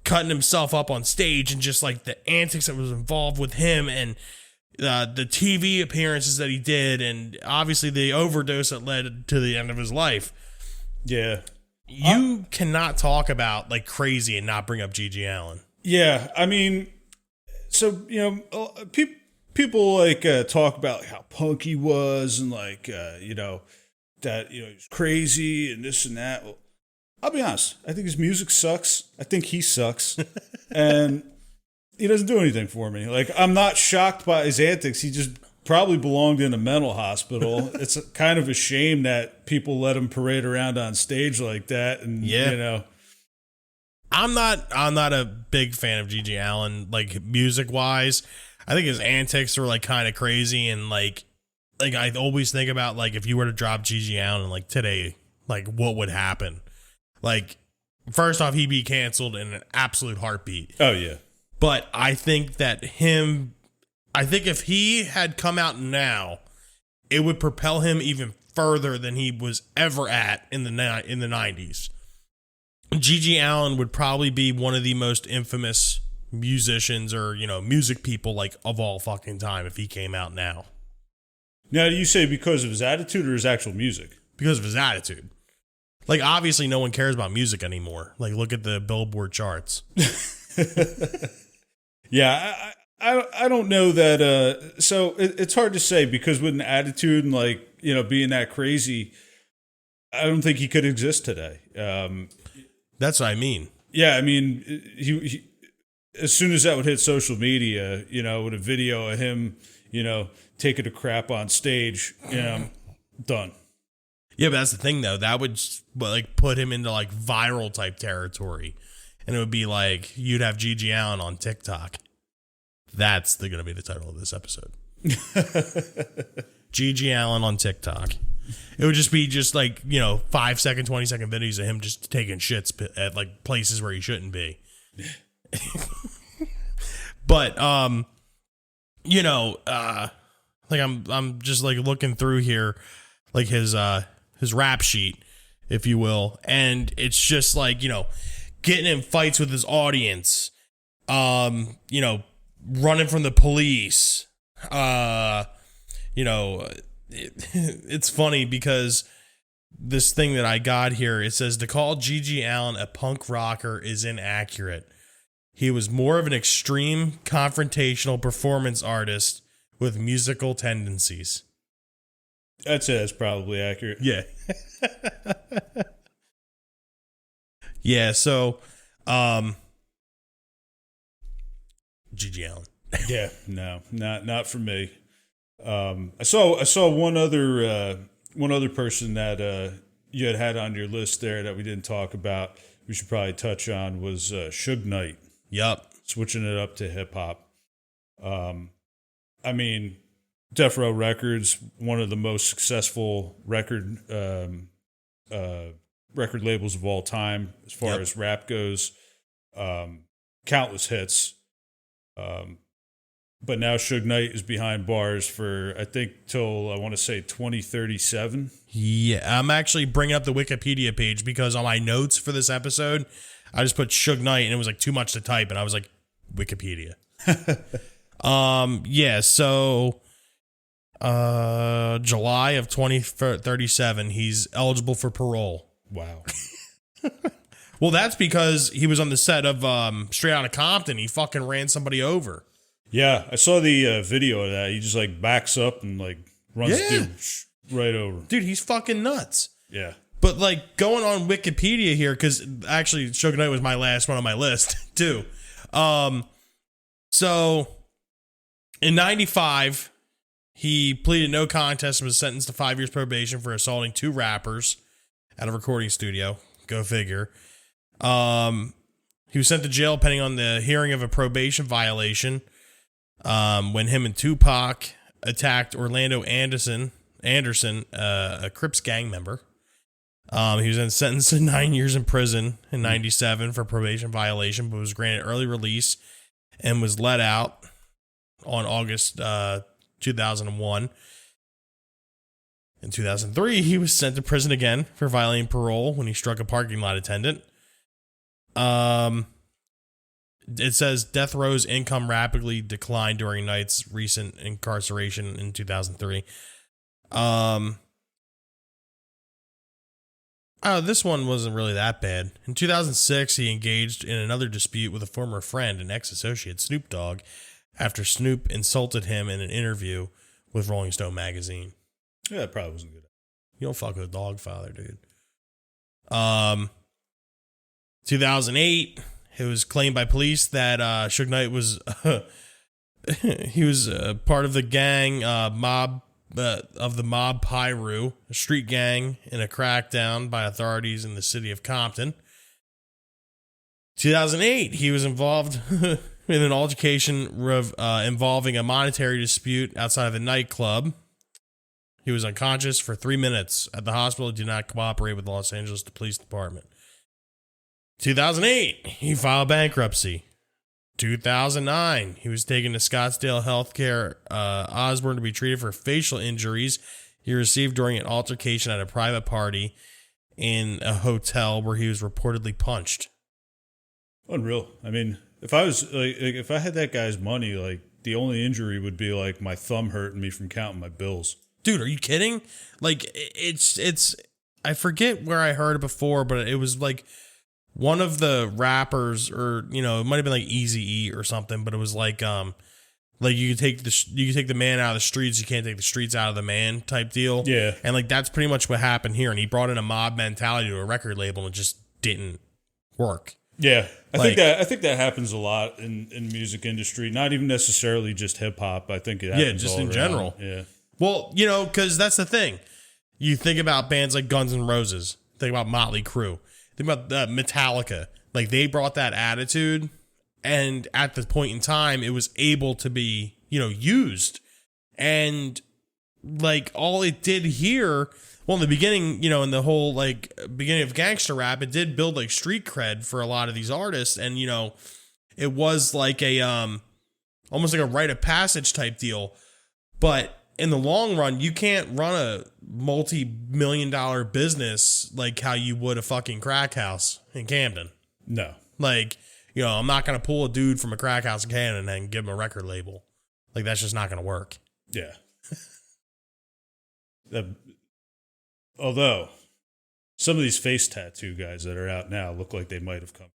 cutting himself up on stage and just like the antics that was involved with him and the TV appearances that he did, and obviously the overdose that led to the end of his life. Yeah. You cannot talk about like crazy and not bring up Gigi Allen. Yeah. I mean, so, people like talk about how punk he was and like, that, he's crazy and this and that. Well, I'll be honest. I think his music sucks. I think he sucks. And he doesn't do anything for me. Like, I'm not shocked by his antics. He just probably belonged in a mental hospital. It's kind of a shame that people let him parade around on stage like that. And, I'm not a big fan of Gigi Allen, like music wise. I think his antics are like kind of crazy, and like I always think about like if you were to drop Gigi Allen like today, like what would happen? Like, first off, he'd be canceled in an absolute heartbeat. Oh yeah. But I think that if he had come out now, it would propel him even further than he was ever at in the 90s. Gigi Allen would probably be one of the most infamous musicians or, music people like of all fucking time if he came out now. Now, do you say because of his attitude or his actual music? Because of his attitude. Like, obviously no one cares about music anymore. Like, look at the Billboard charts. Yeah, I don't know that. So it's hard to say because with an attitude and like, being that crazy, I don't think he could exist today. That's what I mean. Yeah, I mean, he as soon as that would hit social media, with a video of him, taking a crap on stage, done. Yeah, but that's the thing though. That would like put him into like viral type territory. And it would be like, you'd have Gigi Allen on TikTok. That's going to be the title of this episode. Gigi Allen on TikTok. It would just be just like, 5 second, 20 second videos of him just taking shits at like places where he shouldn't be. But, like I'm just like looking through here, like his rap sheet, if you will. And it's just like, getting in fights with his audience, running from the police. It's funny because this thing that I got here, it says to call Gigi Allen a punk rocker is inaccurate. He was more of an extreme confrontational performance artist with musical tendencies. I'd say that's probably accurate. Yeah. Yeah, so Gigi Allen. Yeah, no, not for me. I saw one other person that you had on your list there that we didn't talk about. We should probably touch on was Suge Knight. Yup. Switching it up to hip hop. I mean, Death Row Records, one of the most successful record labels of all time as far as rap goes. Countless hits. But now Suge Knight is behind bars for, I think, till I want to say 2037. Yeah, I'm actually bringing up the Wikipedia page because on my notes for this episode, I just put Suge Knight and it was like too much to type, and I was like, Wikipedia. Yeah, so July of 2037, he's eligible for parole. Wow. Well, that's because he was on the set of Straight Outta Compton. He fucking ran somebody over. Yeah, I saw the video of that. He just like backs up and like runs dude right over. Dude, he's fucking nuts. Yeah. But like going on Wikipedia here, because actually Suge Knight was my last one on my list too. So in 95, he pleaded no contest and was sentenced to 5 years probation for assaulting 2 rappers at a recording studio. Go figure. He was sent to jail pending on the hearing of a probation violation. when him and Tupac attacked Orlando Anderson, a Crips gang member. He was then sentenced to 9 years in prison in 97 for probation violation, but was granted early release and was let out on August 2001. In 2003, he was sent to prison again for violating parole when he struck a parking lot attendant. It says Death Row's income rapidly declined during Knight's recent incarceration in 2003. This one wasn't really that bad. In 2006, he engaged in another dispute with a former friend and ex-associate, Snoop Dogg, after Snoop insulted him in an interview with Rolling Stone magazine. Yeah, that probably wasn't good. You don't fuck with a dog father, dude. 2008, it was claimed by police that Suge Knight was he was part of the gang mob Pyru, a street gang, in a crackdown by authorities in the city of Compton. 2008, he was involved in an altercation involving a monetary dispute outside of a nightclub. He was unconscious for 3 minutes at the hospital. He did not cooperate with the Los Angeles Police Department. 2008, he filed bankruptcy. 2009, he was taken to Scottsdale Healthcare Osbourne to be treated for facial injuries he received during an altercation at a private party in a hotel where he was reportedly punched. Unreal. I mean, if I was if I had that guy's money, like the only injury would be like my thumb hurting me from counting my bills. Dude, are you kidding? Like, it's I forget where I heard it before, but it was like one of the rappers, or, you know, it might have been like Eazy-E or something, but it was like you could take the man out of the streets, you can't take the streets out of the man type deal. Yeah. And like that's pretty much what happened here. And he brought in a mob mentality to a record label and it just didn't work. Yeah. I think that happens a lot in music industry, not even necessarily just hip hop. I think it happens just all in around. general. Yeah. Well, you know, because that's the thing. You think about bands like Guns N' Roses, think about Motley Crue, think about Metallica. Like, they brought that attitude, and at the point in time, it was able to be, you know, used. And, like, all it did here, well, in the beginning, you know, in the whole, like, beginning of gangster rap, it did build, like, street cred for a lot of these artists. And, you know, it was like a, almost like a rite of passage type deal. But in the long run, you can't run a multi-million-dollar business like how you would a fucking crack house in Camden. No. Like, you know, I'm not going to pull a dude from a crack house in Camden and give him a record label. Like, that's just not going to work. Yeah. Although, some of these face tattoo guys that are out now look like they might have come.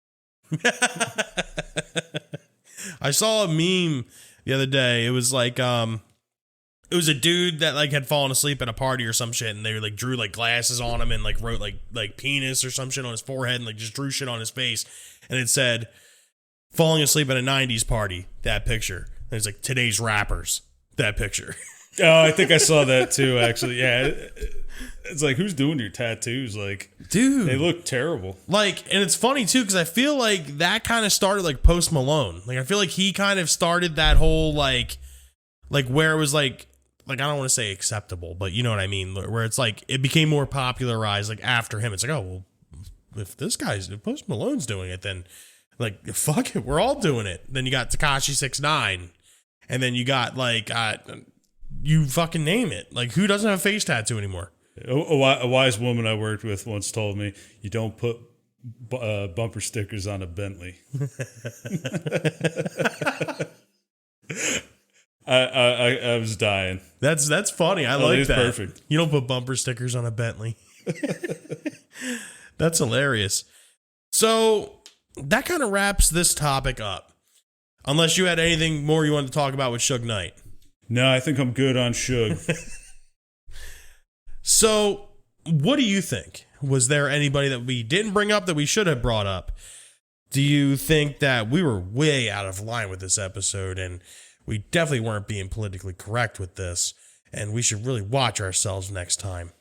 I saw a meme the other day. It was like, it was a dude that like had fallen asleep at a party or some shit, and they like drew like glasses on him and like wrote like penis or some shit on his forehead and like just drew shit on his face, and it said falling asleep at a 90s party, that picture. And it's like today's rappers, that picture. Oh, I think I saw that too, actually. Yeah. It's like, who's doing your tattoos? Like, dude, they look terrible. Like, and it's funny too, because I feel like that kind of started like Post Malone. Like, I feel like he kind of started that whole like where it was like I don't want to say acceptable, but you know what I mean, where it's like it became more popularized like after him. It's like, oh, well, if Post Malone's doing it, then like, fuck it, we're all doing it. Then you got Tekashi 6ix9ine, and then you got like you fucking name it. Like, who doesn't have a face tattoo anymore? A wise woman I worked with once told me, you don't put bumper stickers on a Bentley. I was dying. That's funny. I like that. Perfect. You don't put bumper stickers on a Bentley. That's hilarious. So that kind of wraps this topic up. Unless you had anything more you wanted to talk about with Suge Knight. No, I think I'm good on Suge. So what do you think? Was there anybody that we didn't bring up that we should have brought up? Do you think that we were way out of line with this episode and we definitely weren't being politically correct with this, and we should really watch ourselves next time?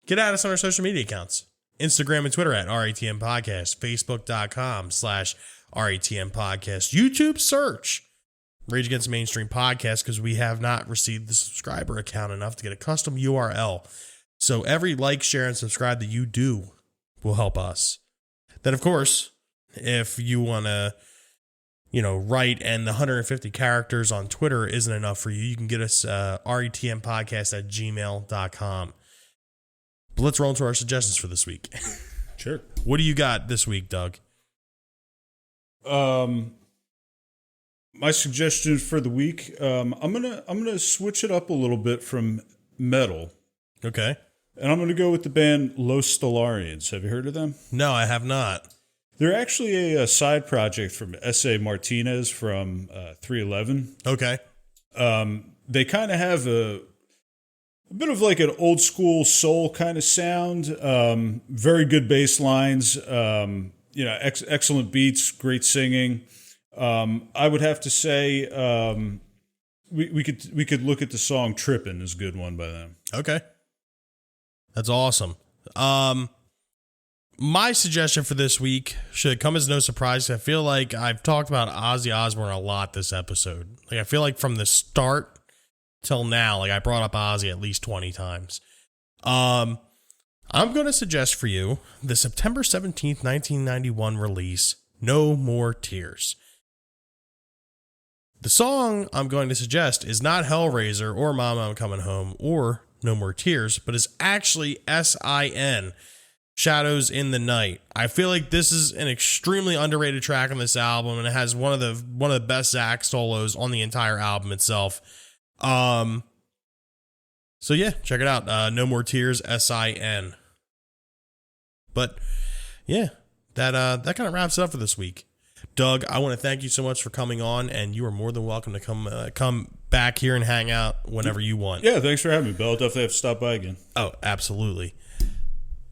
Get at us on our social media accounts. Instagram and Twitter at RATM Podcast. Facebook.com/RATM Podcast. YouTube search Rage Against the Mainstream Podcast, because we have not received the subscriber account enough to get a custom URL. So every like, share, and subscribe that you do will help us. Then, of course, if you want to, write and the 150 characters on Twitter isn't enough for you, you can get us retmpodcast@gmail.com. But let's roll into our suggestions for this week. Sure. What do you got this week, Doug? My suggestion for the week, I'm gonna switch it up a little bit from metal. Okay. And I'm gonna go with the band Los Stellarians. Have you heard of them? No, I have not. They're actually a side project from S.A. Martinez from 311. Okay. They kind of have a bit of like an old school soul kind of sound. Very good bass lines. Excellent beats, great singing. I would have to say we could look at the song "Trippin'" is a good one by them. Okay. That's awesome. My suggestion for this week should come as no surprise. I feel like I've talked about Ozzy Osbourne a lot this episode. Like, I feel like from the start till now, like I brought up Ozzy at least 20 times. I'm going to suggest for you the September 17th, 1991 release, No More Tears. The song I'm going to suggest is not Hellraiser or Mama I'm Coming Home or No More Tears, but is actually S.I.N., Shadows in the Night. I feel like this is an extremely underrated track on this album, and it has one of the best sax solos on the entire album itself. So yeah, check it out. No More Tears, S.I.N. But yeah, that kind of wraps it up for this week. Doug, I want to thank you so much for coming on, and you are more than welcome to come back here and hang out whenever you want. Yeah, thanks for having me, Bill. I'll definitely have to stop by again. Oh, absolutely.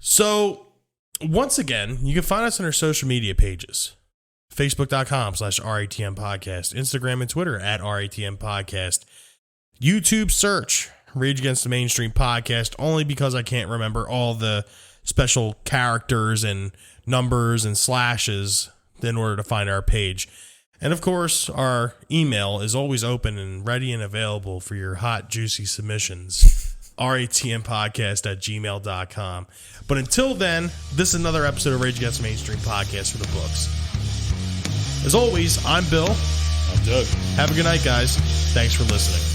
So, once again, you can find us on our social media pages. Facebook.com/RATM Podcast. Instagram and Twitter @RATM Podcast. YouTube search Rage Against the Mainstream Podcast, only because I can't remember all the special characters and numbers and slashes in order to find our page. And of course, our email is always open and ready and available for your hot, juicy submissions. ratmpodcast@gmail.com. But until then, this is another episode of Rage Against the Mainstream Podcast for the books. As always, I'm Bill. I'm Doug. Have a good night, guys. Thanks for listening.